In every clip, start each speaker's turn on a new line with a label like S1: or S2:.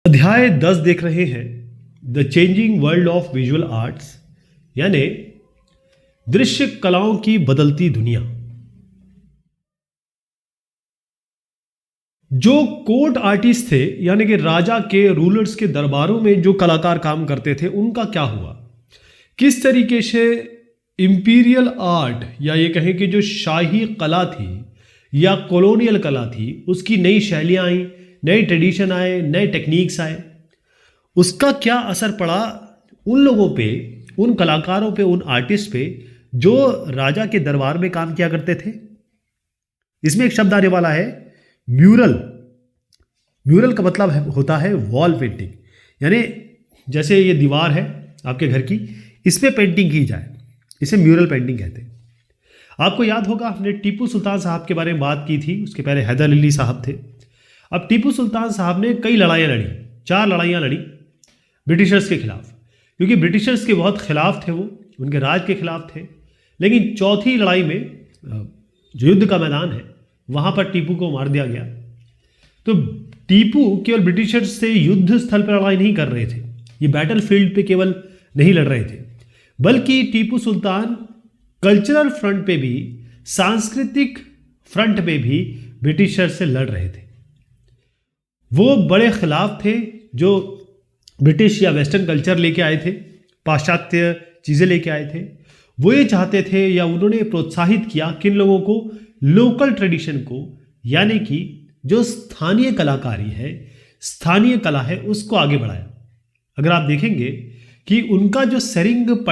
S1: अध्याय 10 देख रहे हैं the changing world of visual arts, यानी दृश्य कलाओं की बदलती दुनिया। जो कोर्ट आर्टिस्ट थे, यानी कि राजा के रूलर्स के दरबारों में जो कलाकार काम करते थे, उनका क्या हुआ, किस तरीके से इंपीरियल आर्ट या ये कहें कि जो शाही कला थी या कॉलोनियल कला थी, उसकी नई शैलियाँ आई, नए ट्रेडिशन आए, नए टेक्निक्स आए, उसका क्या असर पड़ा उन लोगों पे, उन कलाकारों पे, उन आर्टिस्ट पे जो राजा के दरबार में काम किया करते थे। इसमें एक शब्द आने वाला है म्यूरल। म्यूरल का मतलब होता है वॉल पेंटिंग, यानी जैसे ये दीवार है आपके घर की, इस पे पेंटिंग की जाए, इसे म्यूरल पेंटिंग कहते हैं। आपको याद होगा हमने टीपू सुल्तान साहब के बारे में बात की थी, उसके पहले हैदर अली साहब थे। अब टीपू सुल्तान साहब ने कई लड़ाइयाँ लड़ी, 4 लड़ाइयाँ लड़ी ब्रिटिशर्स के खिलाफ, क्योंकि ब्रिटिशर्स के बहुत खिलाफ थे, वो उनके राज के खिलाफ थे। लेकिन चौथी लड़ाई में जो युद्ध का मैदान है, वहाँ पर टीपू को मार दिया गया। तो टीपू केवल ब्रिटिशर्स से युद्ध स्थल पर लड़ाई नहीं कर रहे थे, ये बैटल फील्ड पे केवल नहीं लड़ रहे थे, बल्कि टीपू सुल्तान कल्चरल फ्रंट पे भी, सांस्कृतिक फ्रंट पे भी ब्रिटिशर्स से लड़ रहे थे। वो बड़े खिलाफ थे जो ब्रिटिश या वेस्टर्न कल्चर लेके आए थे, पाश्चात्य चीज़ें लेके आए थे। वो ये चाहते थे या उन्होंने प्रोत्साहित किया किन लोगों को, लोकल ट्रेडिशन को, यानी कि जो स्थानीय कलाकारी है, स्थानीय कला है, उसको आगे बढ़ाया। अगर आप देखेंगे कि उनका जो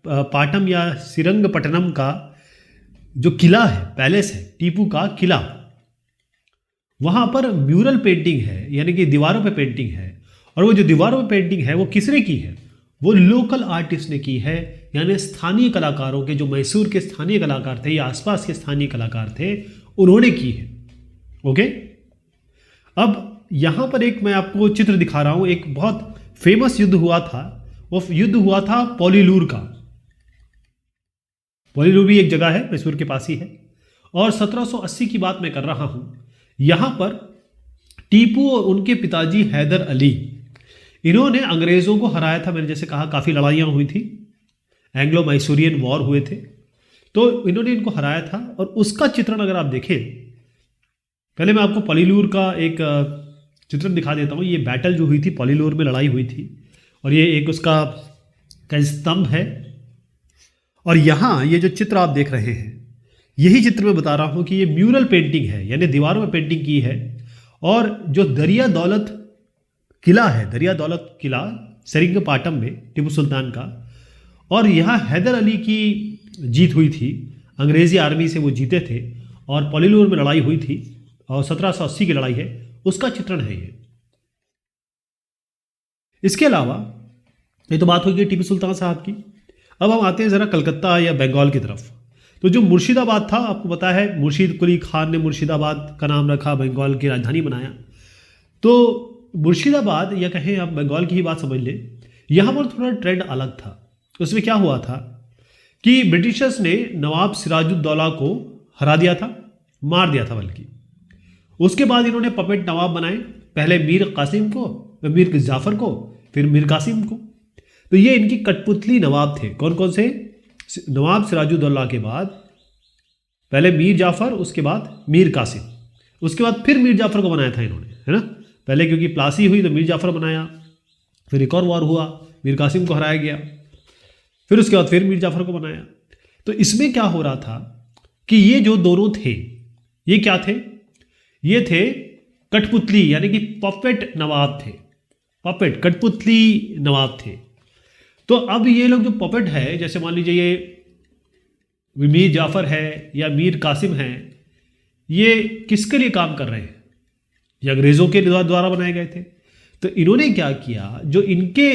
S1: पाटम या श्रीरंगपट्टनम का जो किला है, पैलेस है, टीपू का किला, वहाँ पर म्यूरल पेंटिंग है, यानी कि दीवारों पे पेंटिंग है। और वो जो दीवारों पे पेंटिंग है वो किसने की है, वो लोकल आर्टिस्ट ने की है, यानी स्थानीय कलाकारों के, जो मैसूर के स्थानीय कलाकार थे या आसपास के स्थानीय कलाकार थे, उन्होंने की है। ओके, अब यहाँ पर एक मैं आपको चित्र दिखा रहा हूँ। एक बहुत फेमस युद्ध हुआ था, वो युद्ध हुआ था पोलीलूर का। पोलीलूर भी एक जगह है, मैसूर के पास ही है, और 1780 की बात मैं कर रहा हूँ। यहाँ पर टीपू और उनके पिताजी हैदर अली, इन्होंने अंग्रेज़ों को हराया था। मैंने जैसे कहा काफ़ी लड़ाइयाँ हुई थी, एंग्लो मैसूरियन वॉर हुए थे, तो इन्होंने इनको हराया था। और उसका चित्रण अगर आप देखें, पहले मैं आपको पोलीलूर का एक चित्रण दिखा देता हूँ। ये बैटल जो हुई थी, पोलीलूर में लड़ाई हुई थी, और ये एक उसका स्तंभ है। और यहाँ ये जो चित्र आप देख रहे हैं, यही चित्र मैं बता रहा हूँ कि ये म्यूरल पेंटिंग है, यानी दीवारों में पेंटिंग की है। और जो दरिया दौलत किला है, दरिया दौलत किला सेरिंगपाटम में टीपू सुल्तान का, और यहाँ हैदर अली की जीत हुई थी, अंग्रेज़ी आर्मी से वो जीते थे, और पोलीलूर में लड़ाई हुई थी, और 1780 की लड़ाई है, उसका चित्रण है ये। इसके अलावा ये तो बात होगी टीपू सुल्तान साहब की। अब हम आते हैं ज़रा कलकत्ता या बंगाल की तरफ। तो जो मुर्शिदाबाद था, आपको पता है मुर्शीद कुली खान ने मुर्शिदाबाद का नाम रखा, बंगाल की राजधानी बनाया। तो मुर्शिदाबाद, या कहें आप बंगाल की ही बात समझ लें, यहाँ पर थोड़ा ट्रेंड अलग था। उसमें क्या हुआ था कि ब्रिटिशर्स ने नवाब सिराजुद्दौला को हरा दिया था, मार दिया था बल्कि। उसके बाद इन्होंने पपेट नवाब बनाए, पहले मीर कासिम को, मीर जाफ़र को, फिर मीर कासिम को। तो ये इनकी कठपुतली नवाब थे। कौन कौन से? नवाब सिराजुद्दौला के बाद पहले मीर जाफ़र, उसके बाद मीर कासिम, उसके बाद फिर मीर जाफ़र को बनाया था इन्होंने, है ना। पहले क्योंकि प्लासी हुई तो मीर जाफ़र बनाया, फिर एक और वॉर हुआ, मीर कासिम को हराया गया, फिर उसके बाद फिर मीर जाफ़र को बनाया। तो इसमें क्या हो रहा था कि ये जो दोनों थे, ये क्या थे? ये थे कठपुतली, यानी कि पपेट नवाब थे, पपेट कठपुतली नवाब थे। तो अब ये लोग जो पपेट है, जैसे मान लीजिए ये मीर जाफ़र है या मीर कासिम है, ये किसके लिए काम कर रहे हैं? ये अंग्रेज़ों के द्वारा बनाए गए थे। तो इन्होंने क्या किया, जो इनके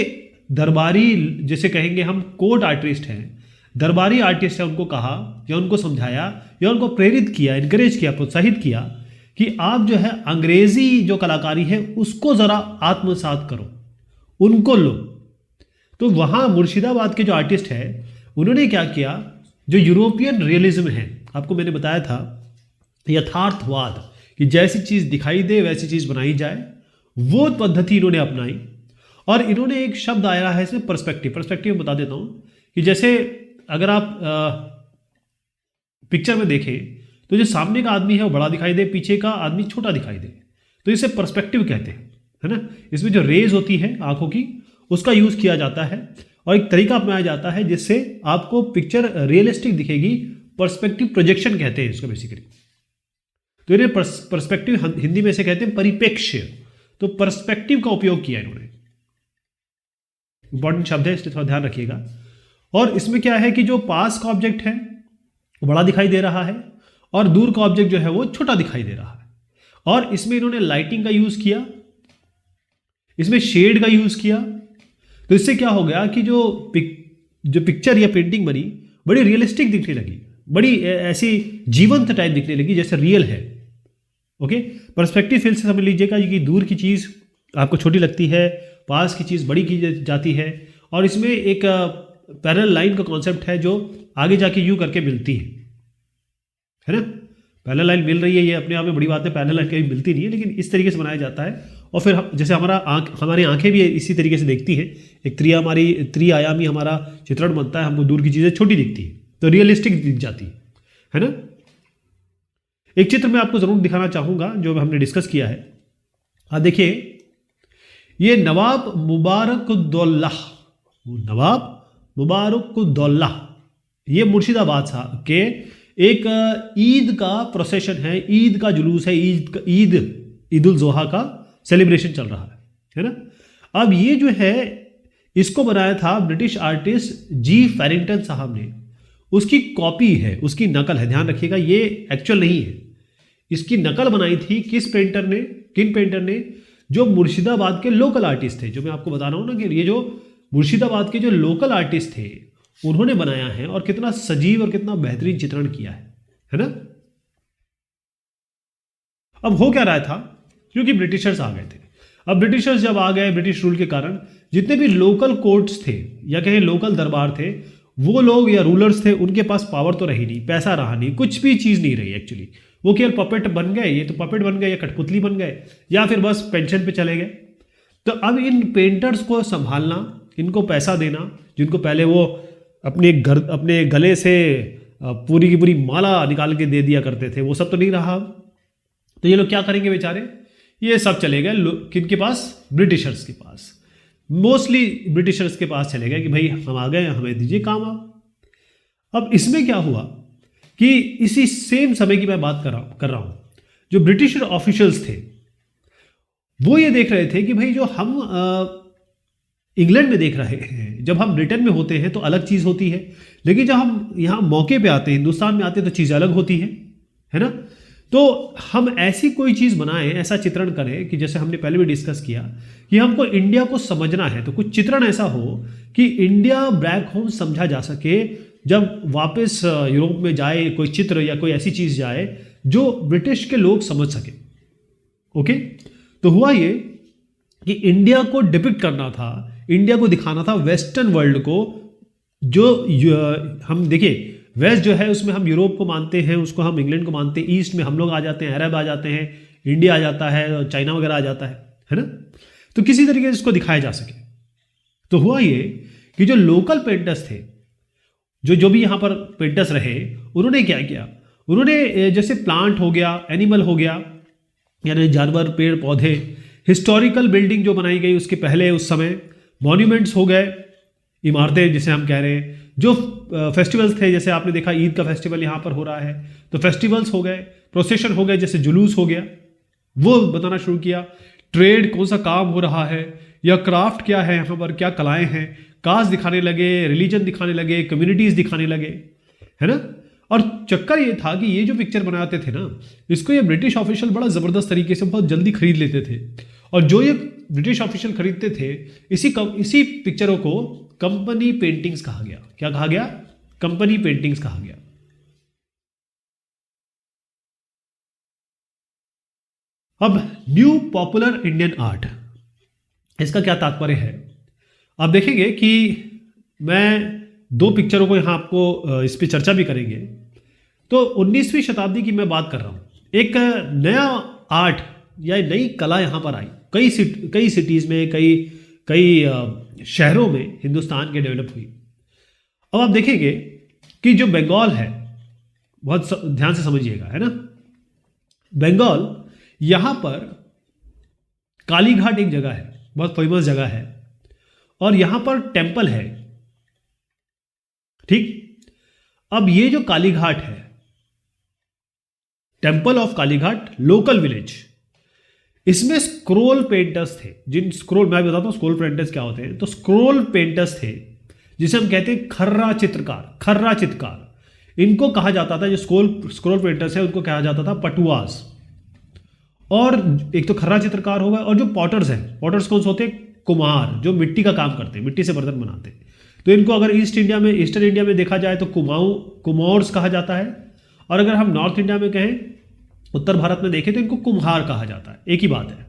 S1: दरबारी, जैसे कहेंगे हम कोर्ट आर्टिस्ट हैं, दरबारी आर्टिस्ट हैं, उनको कहा या उनको समझाया या उनको प्रेरित किया, इनकरेज किया, प्रोत्साहित किया कि आप जो है अंग्रेज़ी जो कलाकारी है उसको ज़रा आत्मसात करो, उनको लो। तो वहाँ मुर्शिदाबाद के जो आर्टिस्ट हैं, उन्होंने क्या किया, जो यूरोपियन रियलिज्म है, आपको मैंने बताया था यथार्थवाद, कि जैसी चीज़ दिखाई दे वैसी चीज़ बनाई जाए, वो पद्धति इन्होंने अपनाई। और इन्होंने एक शब्द आया है इसमें पर्सपेक्टिव। पर्सपेक्टिव बता देता हूं कि जैसे अगर आप पिक्चर में देखें तो जो सामने का आदमी है वो बड़ा दिखाई दे, पीछे का आदमी छोटा दिखाई दे, तो इसे पर्सपेक्टिव कहते हैं, है ना। इसमें जो रेज होती है आंखों की, उसका यूज किया जाता है और एक तरीका अपनाया जाता है जिससे आपको पिक्चर रियलिस्टिक दिखेगी। पर्सपेक्टिव प्रोजेक्शन कहते हैं इसको बेसिकली। तो इन्हें पर्सपेक्टिव हिंदी में से कहते हैं परिप्रेक्ष्य। तो पर्सपेक्टिव का उपयोग किया इन्होंने, इंपॉर्टेंट शब्द है इसलिए थोड़ा ध्यान रखिएगा। और इसमें क्या है कि जो पास का ऑब्जेक्ट है वो बड़ा दिखाई दे रहा है और दूर का ऑब्जेक्ट जो है वो छोटा दिखाई दे रहा है। और इसमें इन्होंने लाइटिंग का यूज किया, इसमें शेड का यूज किया। तो इससे क्या हो गया कि जो पिक्चर या पेंटिंग बनी बड़ी रियलिस्टिक दिखने लगी, बड़ी ऐसी जीवंत टाइप दिखने लगी जैसे रियल है। ओके, पर्सपेक्टिव फील्ड से समझ लीजिएगा कि दूर की चीज़ आपको छोटी लगती है, पास की चीज़ बड़ी की जाती है। और इसमें एक पैरेलल लाइन का कॉन्सेप्ट है जो आगे जाके यूं करके मिलती है ना। पैरेलल लाइन मिल रही है, ये अपने आप में बड़ी बात है। पैरेलल लाइन कहीं मिलती नहीं है, लेकिन इस तरीके से बनाया जाता है। और फिर जैसे हमारी आंखें भी इसी तरीके से देखती हैं, एक त्रिआयामी हमारा चित्रण बनता है, हमको दूर की चीज़ें छोटी दिखती है तो रियलिस्टिक दिख जाती है ना। एक चित्र मैं आपको जरूर दिखाना चाहूंगा जो हमने डिस्कस किया है। हाँ देखिए, ये नवाब मुबारकुद्दौला, ये मुर्शिदाबाद साहब के एक ईद का प्रोसेशन है, ईद का जुलूस है, ईद उल जोहा का सेलिब्रेशन चल रहा है ना। अब ये जो है इसको बनाया था ब्रिटिश आर्टिस्ट जी फेरिंगटन साहब ने। उसकी कॉपी है, उसकी नकल है, ध्यान रखिएगा ये एक्चुअल नहीं है। इसकी नकल बनाई थी किन पेंटर ने? जो मुर्शिदाबाद के लोकल आर्टिस्ट थे। जो मैं आपको बता रहा हूं ना कि ये जो मुर्शिदाबाद के जो लोकल आर्टिस्ट थे उन्होंने बनाया है, और कितना सजीव और कितना बेहतरीन चित्रण किया है ना। अब हो क्या रहा था, क्योंकि ब्रिटिशर्स आ गए थे। अब ब्रिटिशर्स जब आ गए, ब्रिटिश रूल के कारण जितने भी लोकल कोर्ट्स थे या कहें लोकल दरबार थे, वो लोग या रूलर्स थे, उनके पास पावर तो रही नहीं, पैसा रहा नहीं, कुछ भी चीज़ नहीं रही एक्चुअली। वो केवल पपेट बन गए, ये तो पपेट बन गए या कठपुतली बन गए या फिर बस पेंशन पे चले गए। तो अब इन पेंटर्स को संभालना, इनको पैसा देना, जिनको पहले वो अपने गले से पूरी की पूरी माला निकाल के दे दिया करते थे, वो सब तो नहीं रहा। तो ये लोग क्या करेंगे बेचारे? ये सब चले गए किनके पास? ब्रिटिशर्स के पास। मोस्टली ब्रिटिशर्स के पास चले गए कि भाई हम आ गए, हमें दीजिए काम आप। अब इसमें क्या हुआ कि इसी सेम समय की मैं बात कर रहा हूं, जो ब्रिटिश ऑफिशियल्स थे वो ये देख रहे थे कि भाई जो हम इंग्लैंड में देख रहे हैं, जब हम ब्रिटेन में होते हैं तो अलग चीज़ होती है, लेकिन जब हम यहाँ मौके पे आते हैं, हिंदुस्तान में आते हैं तो चीज़ अलग होती है ना। तो हम ऐसी कोई चीज़ बनाएं, ऐसा चित्रण करें कि जैसे हमने पहले भी डिस्कस किया कि हमको इंडिया को समझना है, तो कुछ चित्रण ऐसा हो कि इंडिया बैक होम समझा जा सके। जब वापस यूरोप में जाए कोई चित्र या कोई ऐसी चीज़ जाए जो ब्रिटिश के लोग समझ सके। ओके, तो हुआ ये कि इंडिया को डिपिक्ट करना था, इंडिया को दिखाना था वेस्टर्न वर्ल्ड को। जो हम देखिए, वेस्ट जो है उसमें हम यूरोप को मानते हैं, उसको हम इंग्लैंड को मानते हैं, ईस्ट में हम लोग आ जाते हैं, अरब आ जाते हैं, इंडिया आ जाता है, चाइना वगैरह आ जाता है ना। तो किसी तरीके से इसको दिखाया जा सके। तो हुआ ये कि जो लोकल पेंटर्स थे, जो भी यहाँ पर पेंटर्स रहे, उन्होंने क्या किया? उन्होंने जैसे प्लांट हो गया, एनिमल हो गया, यानी जानवर, पेड़ पौधे, हिस्टोरिकल बिल्डिंग जो बनाई गई उसके पहले उस समय, मॉन्यूमेंट्स हो गए, इमारतें जिसे हम कह रहे हैं, जो फेस्टिवल्स थे, जैसे आपने देखा ईद का फेस्टिवल यहाँ पर हो रहा है, तो फेस्टिवल्स हो गए, प्रोसेशन हो गए, जैसे जुलूस हो गया, वो बताना शुरू किया। ट्रेड, कौन सा काम हो रहा है, या क्राफ्ट क्या है, यहाँ पर क्या कलाएं हैं, कास्ट दिखाने लगे, रिलीजन दिखाने लगे, कम्युनिटीज दिखाने लगे, है ना। और चक्कर ये था कि ये जो पिक्चर बनाते थे ना, इसको ये ब्रिटिश ऑफिशियल बड़ा ज़बरदस्त तरीके से बहुत जल्दी खरीद लेते थे। और जो ये ब्रिटिश ऑफिशियल खरीदते थे, इसी पिक्चरों को कंपनी पेंटिंग्स कहा गया। क्या कहा गया? कंपनी पेंटिंग्स कहा गया। अब न्यू पॉपुलर इंडियन आर्ट, इसका क्या तात्पर्य है? आप देखेंगे कि मैं 2 पिक्चरों को यहाँ आपको इस पर चर्चा भी करेंगे। तो 19वीं शताब्दी की मैं बात कर रहा हूँ। एक नया आर्ट या नई कला यहाँ पर आई, कई सिटीज़ में, कई शहरों में हिंदुस्तान के डेवलप हुई। अब आप देखेंगे कि जो बंगाल है, बहुत ध्यान से समझिएगा, है ना, बंगाल, यहाँ पर कालीघाट एक जगह है, बहुत फेमस जगह है, और यहाँ पर टेम्पल है, ठीक। अब ये जो कालीघाट है, temple of Kalighat local village, इसमें स्क्रोल पेंटर्स थे, मैं बताता हूं स्क्रोल पेंटर्स क्या होते हैं। तो स्क्रोल पेंटर्स थे जिसे हम कहते हैं खर्रा चित्रकार, इनको कहा जाता था, जो स्क्रोल पेंटर्स है उनको कहा जाता था पटुआस। और एक तो खर्रा चित्रकार होगा, और जो पॉटर्स हैं, पॉटर्स कौन से होते हैं, कुम्हार, जो मिट्टी का काम करते हैं, मिट्टी से बर्तन बनाते हैं। तो इनको अगर ईस्टर्न इंडिया में देखा जाए तो कुमाऊर्स कहा जाता है, और अगर हम नॉर्थ इंडिया में कहें, उत्तर भारत में देखें, तो इनको कुम्हार कहा जाता है। एक ही बात है,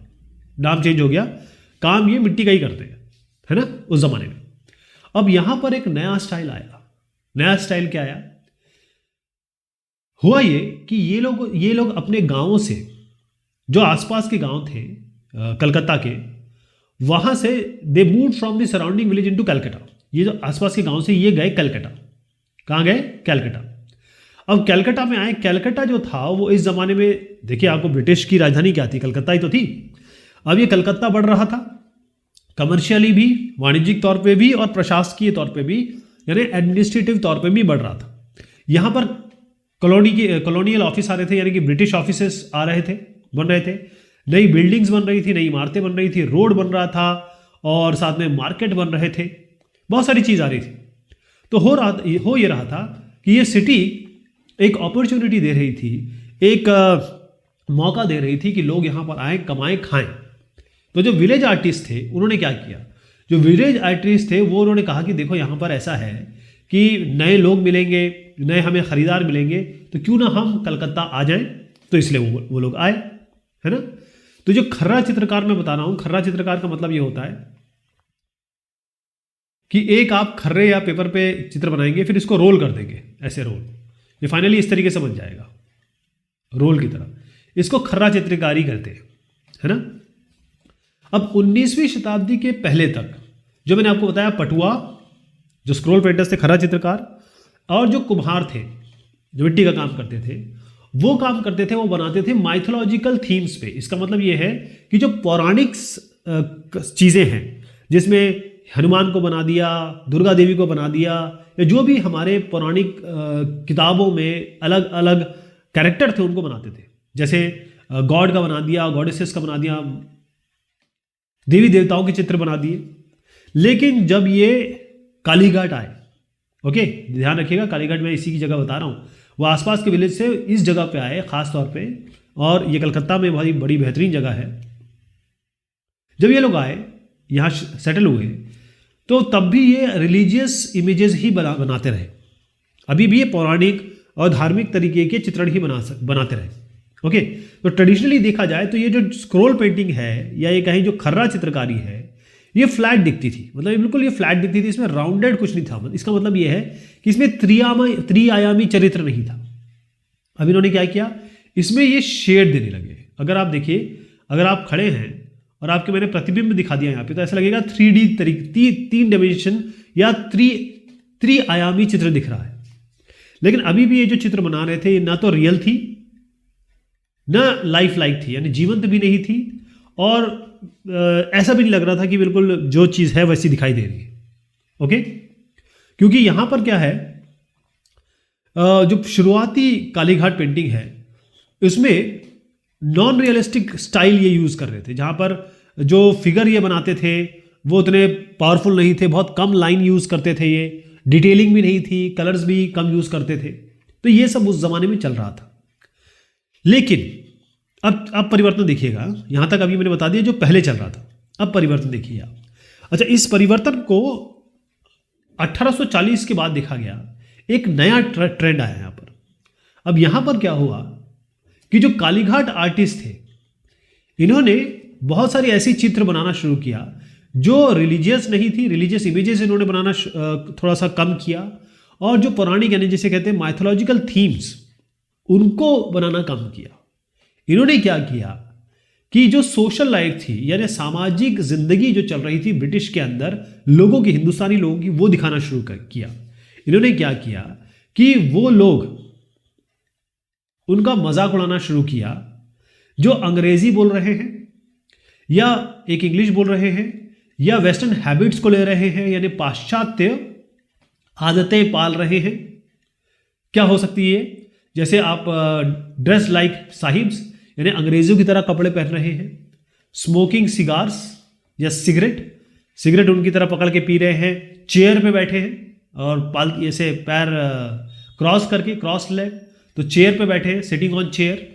S1: नाम चेंज हो गया, काम ये मिट्टी का ही करते हैं, है ना, उस जमाने में। अब यहां पर एक नया स्टाइल आया। नया स्टाइल क्या आया? हुआ ये कि ये लोग अपने गांवों से, जो आसपास के गांव थे कलकत्ता के, वहां से they move from the surrounding village into Calcutta. ये जो आसपास के गांव से ये गए कलकत्ता। कहां गए? कलकत्ता। अब कलकत्ता में आए। कलकत्ता जो था वो इस जमाने में, देखिए आपको ब्रिटिश की राजधानी क्या थी, कलकत्ता ही तो थी। अब ये कलकत्ता बढ़ रहा था, कमर्शियली भी, वाणिज्यिक तौर पे भी, और प्रशासकीय तौर पे भी, यानी एडमिनिस्ट्रेटिव तौर पे भी बढ़ रहा था। यहाँ पर कॉलोनियल ऑफिस आ रहे थे, यानी कि ब्रिटिश ऑफिसेस आ रहे थे, बन रहे थे, नई बिल्डिंग्स बन रही थी, नई इमारतें बन रही थी, रोड बन रहा था, और साथ में मार्केट बन रहे थे, बहुत सारी चीज़ आ रही थी। तो हो ये रहा था कि ये सिटी एक अपॉर्चुनिटी दे रही थी, एक मौका दे रही थी कि लोग यहाँ पर आए, कमाएं, खाएं। तो जो विलेज आर्टिस्ट थे उन्होंने क्या किया, जो विलेज आर्टिस्ट थे वो उन्होंने कहा कि देखो यहाँ पर ऐसा है कि नए लोग मिलेंगे, नए हमें खरीदार मिलेंगे, तो क्यों ना हम कलकत्ता आ जाएं। तो इसलिए वो लोग आए, है ना। तो जो खर्रा चित्रकार मैं बता रहा हूँ, खर्रा चित्रकार का मतलब ये होता है कि एक आप खर्रे या पेपर पे चित्र बनाएंगे, फिर इसको रोल कर देंगे, ऐसे रोल, ये फाइनली इस तरीके से बन जाएगा रोल की तरह। इसको खर्रा चित्रकारी कहते हैं, है ना। अब 19वीं शताब्दी के पहले तक जो मैंने आपको बताया, पटुआ, जो स्क्रोल पेंटर्स थे, खर्रा चित्रकार, और जो कुम्हार थे जो मिट्टी का काम करते थे, वो काम करते थे, वो बनाते थे माइथोलॉजिकल थीम्स पे। इसका मतलब ये है कि जो पौराणिक चीज़ें हैं, जिसमें हनुमान को बना दिया, दुर्गा देवी को बना दिया, या जो भी हमारे पौराणिक किताबों में अलग अलग कैरेक्टर थे उनको बनाते थे। जैसे गॉड का बना दिया, गॉडेसेस का बना दिया, देवी देवताओं के चित्र बना दिए। लेकिन जब ये कालीघाट आए, ओके, ध्यान रखिएगा, कालीघाट मैं इसी की जगह बता रहा हूँ, वो आसपास के विलेज से इस जगह पे आए खास तौर पे, और ये कलकत्ता में बहुत बड़ी बेहतरीन जगह है। जब ये लोग आए, यहाँ सेटल हुए, तो तब भी ये रिलीजियस इमेजेस ही बनाते रहे। अभी भी ये पौराणिक और धार्मिक तरीके के चित्रण ही बनाते रहे, ओके। तो ट्रेडिशनली देखा जाए तो ये जो स्क्रोल पेंटिंग है, या ये कहीं जो खर्रा चित्रकारी है, ये फ्लैट दिखती थी, मतलब ये बिल्कुल ये फ्लैट दिखती थी, इसमें राउंडेड कुछ नहीं था। इसका मतलब ये है कि इसमें त्रिआयामी चरित्र नहीं था। अब इन्होंने क्या किया, इसमें ये शेड देने लगे। अगर आप देखिए, अगर आप खड़े हैं और आपके मैंने प्रतिबिंब दिखा दिया यहाँ पे, तो ऐसा लगेगा 3D तरीके, 3 डायमेंशन या त्रिआयामी चित्र दिख रहा है। लेकिन अभी भी ये जो चित्र बना रहे थे, ये ना तो रियल थी, ना लाइफ लाइक थी, यानी जीवंत भी नहीं थी, और ऐसा भी नहीं लग रहा था कि बिल्कुल जो चीज़ है वैसी दिखाई दे रही है, ओके। क्योंकि यहाँ पर क्या है, जो शुरुआती कालीघाट पेंटिंग है, उसमें नॉन रियलिस्टिक स्टाइल ये यूज़ कर रहे थे, जहाँ पर जो फिगर ये बनाते थे वो उतने पावरफुल नहीं थे, बहुत कम लाइन यूज़ करते थे, ये डिटेलिंग भी नहीं थी, कलर्स भी कम यूज़ करते थे। तो ये सब उस जमाने में चल रहा था। लेकिन अब परिवर्तन देखिएगा, यहाँ तक अभी मैंने बता दिया जो पहले चल रहा था, अब परिवर्तन देखिए आप। अच्छा, इस परिवर्तन को 1840 के बाद देखा गया, एक नया ट्रेंड आया यहाँ पर। अब यहाँ पर क्या हुआ कि जो कालीघाट आर्टिस्ट थे, इन्होंने बहुत सारी ऐसी चित्र बनाना शुरू किया जो रिलीजियस नहीं थी, रिलीजियस इमेजेस इन्होंने बनाना थोड़ा सा कम किया, और जो पौराणिक, यानी जिसे कहते हैं माइथोलॉजिकल थीम्स, उनको बनाना कम किया। इन्होंने क्या किया कि जो सोशल लाइफ थी यानी सामाजिक जिंदगी जो चल रही थी ब्रिटिश के अंदर लोगों की, हिंदुस्तानी लोगों की, वो दिखाना शुरू किया। इन्होंने क्या किया कि वो लोग उनका मजाक उड़ाना शुरू किया जो अंग्रेजी बोल रहे हैं या एक इंग्लिश बोल रहे हैं या वेस्टर्न हैबिट्स को ले रहे हैं, यानी पाश्चात्य आदतें पाल रहे हैं। क्या हो सकती है? जैसे आप ड्रेस लाइक साहिब्स, यानी अंग्रेजों की तरह कपड़े पहन रहे हैं, स्मोकिंग सिगार्स या सिगरेट उनकी तरह पकड़ के पी रहे हैं, चेयर पे बैठे हैं और पाल ऐसे पैर क्रॉस करके, क्रॉस लेग, तो चेयर पे बैठे हैं, सिटिंग ऑन चेयर।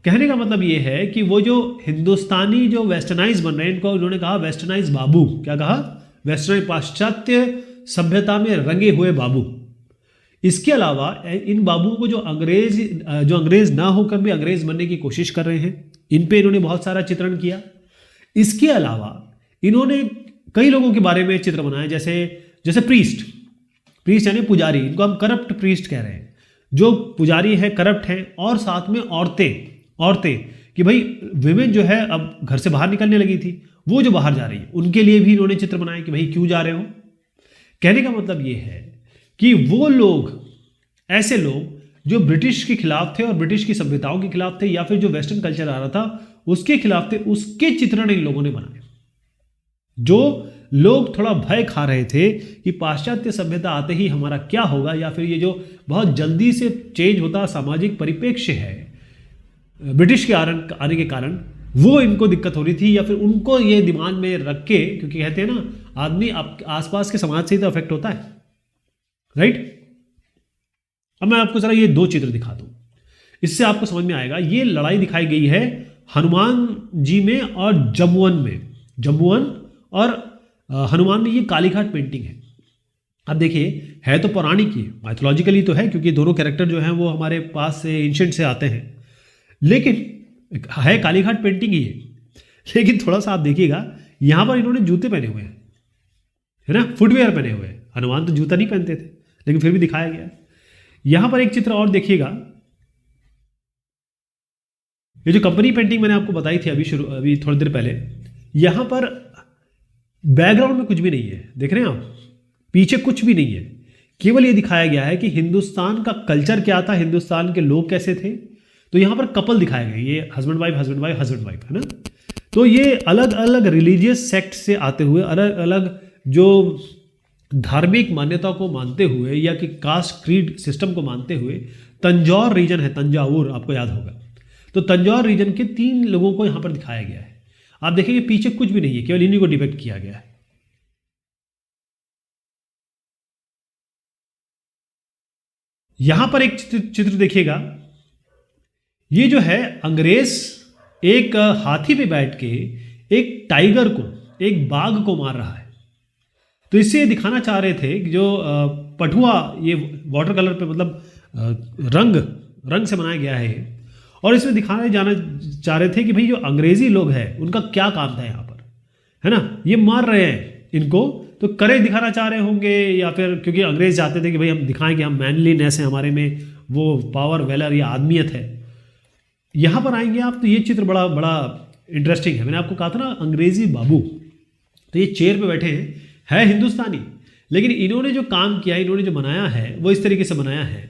S1: कहने का मतलब ये है कि वो जो हिंदुस्तानी जो वेस्टर्नाइज बन रहे हैं, इनको उन्होंने कहा वेस्टर्नाइज बाबू। क्या कहा? वेस्टर्नाइज, पाश्चात्य सभ्यता में रंगे हुए बाबू। इसके अलावा इन बाबुओं को जो अंग्रेज ना होकर भी अंग्रेज बनने की कोशिश कर रहे हैं, इन पे इन्होंने बहुत सारा चित्रण किया। इसके अलावा इन्होंने कई लोगों के बारे में चित्र बनाए, जैसे प्रीस्ट यानी पुजारी, इनको हम करप्ट प्रीस्ट कह रहे हैं। जो पुजारी है करप्ट हैं, और साथ में औरतें कि भाई विमेन जो है अब घर से बाहर निकलने लगी थी, वो जो बाहर जा रही है उनके लिए भी इन्होंने चित्र बनाए कि भाई क्यों जा रहे हो। कहने का मतलब ये है कि वो लोग, ऐसे लोग जो ब्रिटिश के खिलाफ थे और ब्रिटिश की सभ्यताओं के खिलाफ थे, या फिर जो वेस्टर्न कल्चर आ रहा था उसके खिलाफ थे, उसके चित्रण इन लोगों ने बनाए। जो लोग थोड़ा भय खा रहे थे कि पाश्चात्य सभ्यता आते ही हमारा क्या होगा, या फिर ये जो बहुत जल्दी से चेंज होता सामाजिक परिप्रेक्ष्य है ब्रिटिश के आने के कारण, वो इनको दिक्कत हो रही थी, या फिर उनको ये दिमाग में रख के, क्योंकि कहते हैं ना आदमी आसपास के समाज से ही तो अफेक्ट होता है, राइट। अब मैं आपको जरा ये दो चित्र दिखा दूं, इससे आपको समझ में आएगा। ये लड़ाई दिखाई गई है हनुमान जी में और जम्मुअन और हनुमान में। ये कालीघाट पेंटिंग है। अब देखिए, है तो पौराणिक ही, माइथोलॉजिकली तो है, क्योंकि दोनों कैरेक्टर जो हैं वो हमारे पास से एंशिएंट से आते हैं, लेकिन है कालीघाट पेंटिंग ही है। लेकिन थोड़ा सा आप देखिएगा, यहां पर इन्होंने जूते पहने हुए हैं, है ना, फुटवेयर पहने हुए हैं। हनुमान तो जूता नहीं पहनते थे, लेकिन फिर भी दिखाया गया। यहां पर एक चित्र और देखिएगा, ये जो कंपनी पेंटिंग मैंने आपको बताई थी अभी थोड़ी देर पहले, यहां पर बैकग्राउंड में कुछ भी नहीं है, देख रहे हैं आप, पीछे कुछ भी नहीं है। केवल ये दिखाया गया है कि हिंदुस्तान का कल्चर क्या था, हिंदुस्तान के लोग कैसे थे। तो यहां पर कपल दिखाए गए, ये हस्बैंड वाइफ, है ना। तो ये अलग अलग रिलीजियस सेक्ट से आते हुए, अलग अलग जो धार्मिक मान्यता को मानते हुए या कि कास्ट क्रीड सिस्टम को मानते हुए, तंजौर रीजन है, तंजावुर, आपको याद होगा, तो तंजौर रीजन के 3 लोगों को यहां पर दिखाया गया है। आप देखेंगे पीछे कुछ भी नहीं है, केवल इन्हीं को डिपेक्ट किया गया है। यहां पर एक चित्र देखिएगा, ये जो है अंग्रेज एक हाथी पे बैठ के एक टाइगर को, एक बाघ को मार रहा है। तो इससे ये दिखाना चाह रहे थे कि जो पटुआ, ये वाटर कलर पे मतलब रंग से बनाया गया है, और इसमें दिखाने जाना चाह रहे थे कि भाई जो अंग्रेजी लोग हैं उनका क्या काम था यहाँ पर, है ना। ये मार रहे हैं इनको, तो करेज दिखाना चाह रहे होंगे, या फिर क्योंकि अंग्रेज चाहते थे कि भाई हम दिखाएं कि हम मैनलीनेस है, हमारे में वो पावर, वेलर या आदमियत है। यहाँ पर आएंगे आप तो ये चित्र बड़ा बड़ा इंटरेस्टिंग है। मैंने आपको कहा था ना अंग्रेजी बाबू, तो ये चेयर पे बैठे हैं, है हिंदुस्तानी, लेकिन इन्होंने जो काम किया, इन्होंने जो बनाया है वो इस तरीके से बनाया है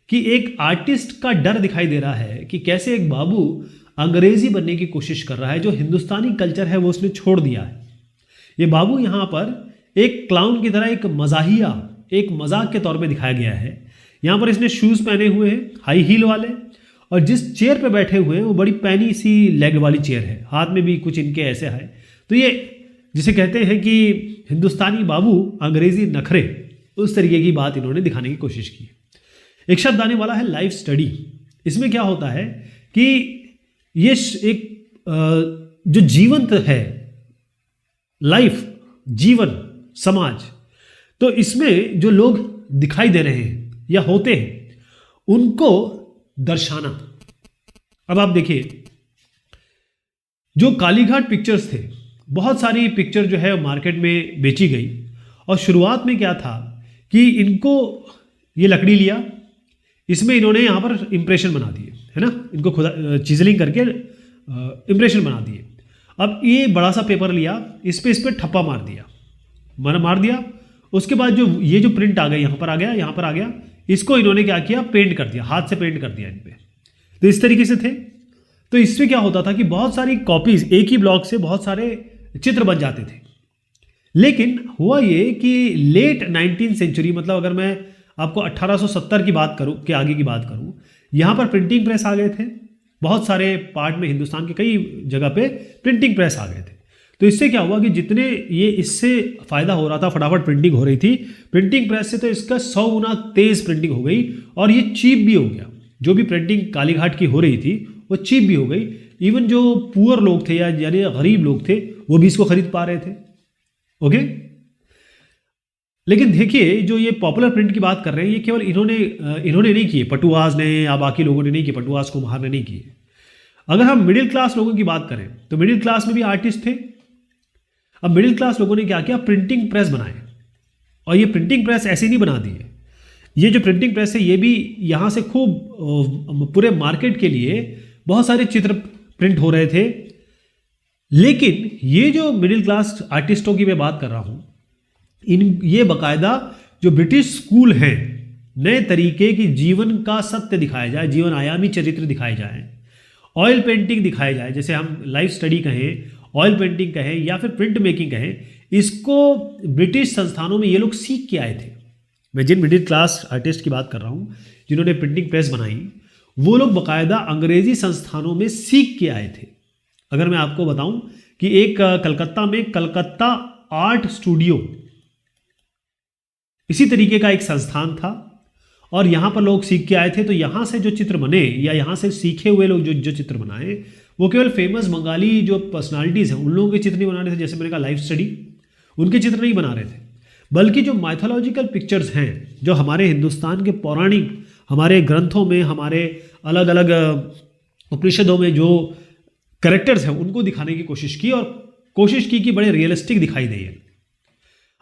S1: कि एक आर्टिस्ट का डर दिखाई दे रहा है कि कैसे एक बाबू अंग्रेजी बनने की कोशिश कर रहा है, जो हिंदुस्तानी कल्चर है वो उसने छोड़ दिया है। ये बाबू यहाँ पर एक क्लाउन की तरह, एक मजाहिया, एक मजाक के तौर पे दिखाया गया है। यहाँ पर इसने शूज़ पहने हुए हैं, हाई हील वाले, और जिस चेयर पे बैठे हुए हैं वो बड़ी पैनी सी लेग वाली चेयर है, हाथ में भी कुछ इनके ऐसे है। तो ये जिसे कहते हैं कि हिंदुस्तानी बाबू अंग्रेजी नखरे, उस तरीके की बात इन्होंने दिखाने की कोशिश की। एक शब्द आने वाला है लाइफ स्टडी। इसमें क्या होता है कि ये एक जो जीवंत है, लाइफ, जीवन, समाज, तो इसमें जो लोग दिखाई दे रहे हैं या होते हैं उनको दर्शाना। अब आप देखिए, जो कालीघाट पिक्चर्स थे, बहुत सारी पिक्चर जो है मार्केट में बेची गई, और शुरुआत में क्या था कि इनको ये लकड़ी लिया, इसमें इन्होंने यहाँ पर इंप्रेशन बना दिए, है ना, इनको खुदा चिजलिंग करके इम्प्रेशन बना दिए। अब ये बड़ा सा पेपर लिया, इस पे ठप्पा मार दिया, मार दिया। उसके बाद जो ये जो प्रिंट आ गया, यहाँ पर आ गया, यहाँ पर आ गया, इसको इन्होंने क्या किया, पेंट कर दिया, हाथ से पेंट कर दिया इन पे। तो इस तरीके से थे। तो इससे क्या होता था कि बहुत सारी कॉपीज, एक ही ब्लॉक से बहुत सारे चित्र बन जाते थे। लेकिन हुआ ये कि लेट 19th सेंचुरी, मतलब अगर मैं आपको 1870 की बात करूं, के आगे की बात करूं, यहाँ पर प्रिंटिंग प्रेस आ गए थे। बहुत सारे पार्ट में हिंदुस्तान के कई जगह पे प्रिंटिंग प्रेस आ गए थे। तो इससे क्या हुआ कि जितने ये इससे फ़ायदा हो रहा था, फटाफट प्रिंटिंग हो रही थी प्रिंटिंग प्रेस से, तो इसका 100 गुना तेज़ प्रिंटिंग हो गई और ये चीप भी हो गया। जो भी प्रिंटिंग कालीघाट की हो रही थी वो चीप भी हो गई। इवन जो पुअर लोग थे या यानी गरीब लोग थे वो भी इसको खरीद पा रहे थे। ओके। लेकिन देखिए, जो ये पॉपुलर प्रिंट की बात कर रहे हैं, ये केवल इन्होंने नहीं किए, पटुआज ने या बाकी लोगों ने नहीं किए, पटुआज कुम्हार ने नहीं किए। अगर हम मिडिल क्लास लोगों की बात करें तो मिडिल क्लास में भी आर्टिस्ट थे। अब मिडिल क्लास लोगों ने क्या किया, प्रिंटिंग प्रेस बनाए। और ये प्रिंटिंग प्रेस ऐसे नहीं बना दी है, ये जो प्रिंटिंग प्रेस है ये भी यहाँ से खूब पूरे मार्केट के लिए बहुत सारे चित्र प्रिंट हो रहे थे। लेकिन ये जो मिडिल क्लास आर्टिस्टों की मैं बात कर रहा हूँ, ये बाकायदा जो ब्रिटिश स्कूल हैं, नए तरीके की जीवन का सत्य दिखाया जाए, जीवन आयामी चरित्र दिखाए जाए, ऑयल पेंटिंग दिखाए जाए, जैसे हम लाइफ स्टडी कहें, ऑयल पेंटिंग कहें या फिर प्रिंट मेकिंग कहें, इसको ब्रिटिश संस्थानों में ये लोग सीख के आए थे। मैं जिन मिडिल क्लास आर्टिस्ट की बात कर रहा हूँ जिन्होंने प्रिंटिंग प्रेस बनाई, वो लोग बाकायदा अंग्रेजी संस्थानों में सीख के आए थे। अगर मैं आपको बताऊं कि एक कलकत्ता में कलकत्ता आर्ट स्टूडियो इसी तरीके का एक संस्थान था और यहाँ पर लोग सीख के आए थे। तो यहाँ से जो चित्र बने या यहाँ से सीखे हुए लोग जो चित्र बनाए, वो केवल फेमस बंगाली जो पर्सनालिटीज़ हैं उन लोगों के चित्र नहीं बना रहे थे, जैसे मैंने कहा लाइफ स्टडी, उनके चित्र नहीं बना रहे थे, बल्कि जो माइथोलॉजिकल पिक्चर्स हैं, जो हमारे हिंदुस्तान के पौराणिक, हमारे ग्रंथों में, हमारे अलग अलग उपनिषदों में जो कैरेक्टर्स हैं उनको दिखाने की कोशिश की और कोशिश की कि बड़े रियलिस्टिक दिखाई दे।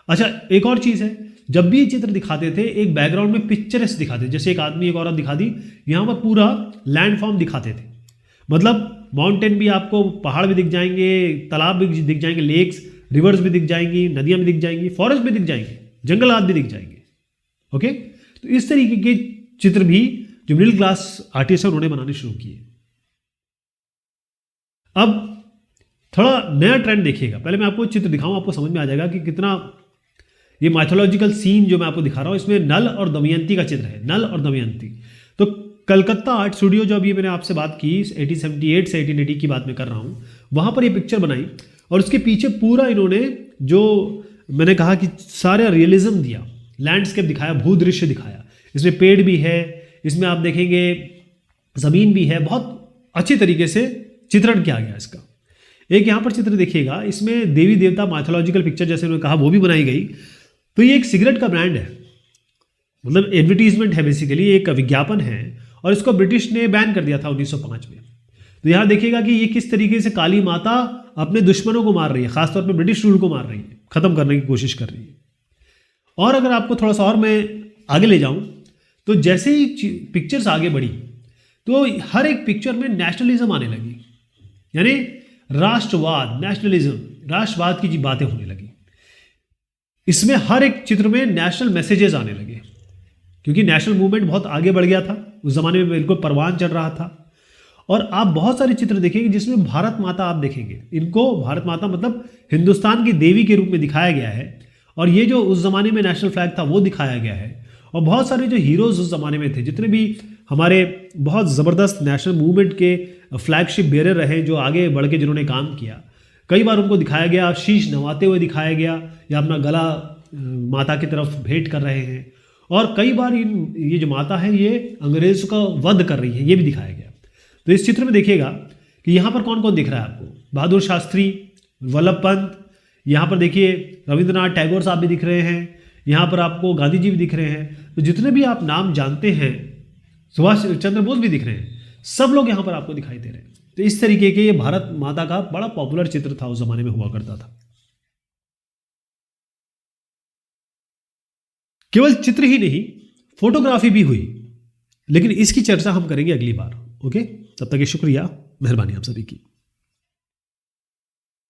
S1: अच्छा, एक और चीज़ है, जब भी ये चित्र दिखाते थे एक बैकग्राउंड में पिक्चर्स दिखाते थे, जैसे एक आदमी एक औरत दिखा दी, यहाँ पर पूरा लैंडफॉर्म दिखाते थे। मतलब माउंटेन भी, आपको पहाड़ भी दिख जाएंगे, तालाब भी दिख जाएंगे, लेक्स, रिवर्स भी दिख जाएंगी, नदियाँ भी दिख जाएंगी, फॉरेस्ट भी दिख जाएंगे, जंगलात भी दिख जाएंगे। ओके। तो इस तरीके के चित्र भी जो मिडिल क्लास आर्टिस्ट है उन्होंने बनाने शुरू किए। अब थोड़ा नया ट्रेंड देखिएगा, पहले मैं आपको चित्र दिखाऊं, आपको समझ में आ जाएगा कि कितना ये माइथोलॉजिकल सीन जो मैं आपको दिखा रहा हूं, इसमें नल और दमयंती का चित्र है, नल और दमयंती। तो कलकत्ता आर्ट स्टूडियो, जो अभी मैंने आपसे बात की 1878 से 1880 की बात मैं कर रहा हूं, वहां पर ये पिक्चर बनाई और उसके पीछे पूरा इन्होंने जो मैंने कहा कि सारा रियलिज्म दिया, लैंडस्केप दिखाया, भूदृश्य दिखाया। इसमें पेड़ भी है, इसमें आप देखेंगे ज़मीन भी है, बहुत अच्छी तरीके से चित्रण किया गया इसका। एक यहाँ पर चित्र देखिएगा, इसमें देवी देवता माइथोलॉजिकल पिक्चर जैसे उन्होंने कहा वो भी बनाई गई। तो ये एक सिगरेट का ब्रांड है, मतलब एडवर्टीजमेंट है, बेसिकली एक विज्ञापन है, और इसको ब्रिटिश ने बैन कर दिया था 1905 में। तो यहाँ देखिएगा कि ये किस तरीके से काली माता अपने दुश्मनों को मार रही है, खासतौर पर ब्रिटिश रूल को मार रही है, खत्म करने की कोशिश कर रही है। और अगर आपको थोड़ा सा और मैं आगे ले जाऊं, तो जैसे ही पिक्चर्स आगे बढ़ी तो हर एक पिक्चर में नेशनलिज्म आने लगी, यानी राष्ट्रवाद, नेशनलिज्म, राष्ट्रवाद की बातें होने लगी। इसमें हर एक चित्र में नेशनल मैसेजेस आने लगे, क्योंकि नेशनल मूवमेंट बहुत आगे बढ़ गया था उस जमाने में, बिल्कुल परवान चढ़ रहा था। और आप बहुत सारे चित्र देखेंगे जिसमें भारत माता आप देखेंगे, इनको भारत माता मतलब हिंदुस्तान की देवी के रूप में दिखाया गया है। और ये जो उस जमाने में नेशनल फ्लैग था वो दिखाया गया है। और बहुत सारे जो हीरोज उस जमाने में थे, जितने भी हमारे बहुत ज़बरदस्त नेशनल मूवमेंट के फ्लैगशिप बेरर रहे, जो आगे बढ़ के जिन्होंने काम किया, कई बार उनको दिखाया गया, शीश नवाते हुए दिखाया गया या अपना गला माता की तरफ भेंट कर रहे हैं। और कई बार ये जो माता है ये अंग्रेज़ों का वध कर रही है, ये भी दिखाया गया। तो इस चित्र में देखिएगा कि यहाँ पर कौन कौन दिख रहा है आपको, बहादुर शास्त्री, वल्लभ पंत, यहाँ पर देखिए रविंद्रनाथ टैगोर साहब भी दिख रहे हैं, यहाँ पर आपको गांधी जी भी दिख रहे हैं। तो जितने भी आप नाम जानते हैं, सुभाष चंद्र बोस भी दिख रहे हैं, सब लोग यहाँ पर आपको दिखाई दे रहे हैं। तो इस तरीके के ये भारत माता का बड़ा पॉपुलर चित्र था, उस जमाने में हुआ करता था। केवल चित्र ही नहीं, फोटोग्राफी भी हुई, लेकिन इसकी चर्चा हम करेंगे अगली बार। ओके, तब तक के शुक्रिया, मेहरबानी आप सभी की।